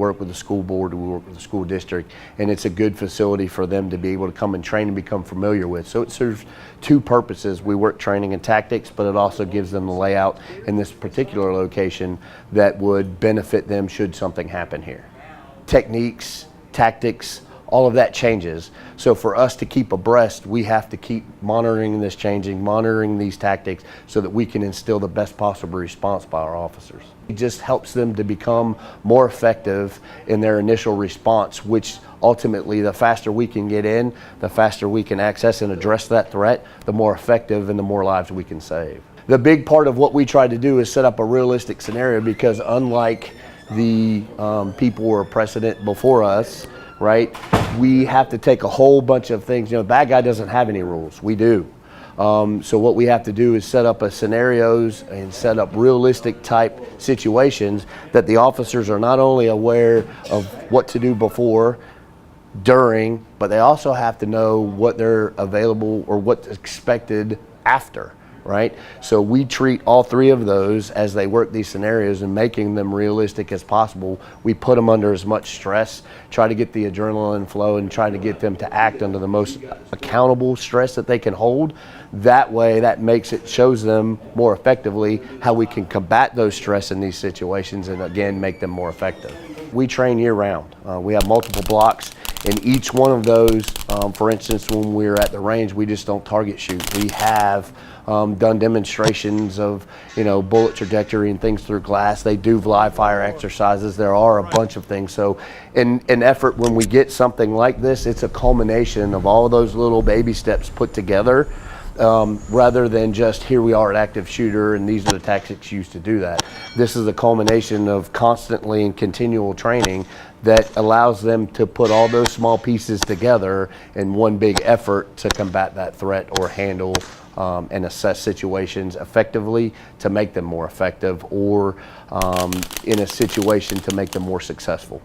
work with the school board, we work with the school district, and it's a good facility for them to be able to come and train and become familiar with. So it serves two purposes. We work training and tactics, but it also gives them the layout in this particular location that would benefit them should something happen here. Techniques, tactics, all of that changes. So for us to keep abreast, we have to keep monitoring this changing, monitoring these tactics so that we can instill the best possible response by our officers. It just helps them to become more effective in their initial response, which ultimately the faster we can get in, the faster we can access and address that threat, the more effective and the more lives we can save. The big part of what we try to do is set up a realistic scenario, because unlike the people who were precedent before us, right, we have to take a whole bunch of things. You know, the bad guy doesn't have any rules. We do. So what we have to do is set up scenarios and set up realistic type situations that the officers are not only aware of what to do before, during, but they also have to know what they're available or what's expected after. Right? So we treat all three of those as they work these scenarios and making them realistic as possible. We put them under as much stress, try to get the adrenaline flow and try to get them to act under the most accountable stress that they can hold. That way, that shows them more effectively how we can combat those stress in these situations and again, make them more effective. We train year round. We have multiple blocks. In each one of those, for instance, when we're at the range, we just don't target shoot. We have done demonstrations of, bullet trajectory and things through glass. They do live fire exercises. There are a bunch of things. So in an effort, when we get something like this, it's a culmination of all of those little baby steps put together, rather than just here we are at active shooter and these are the tactics used to do that. This is a culmination of constantly and continual training that allows them to put all those small pieces together in one big effort to combat that threat or handle and assess situations effectively to make them more effective, or in a situation to make them more successful.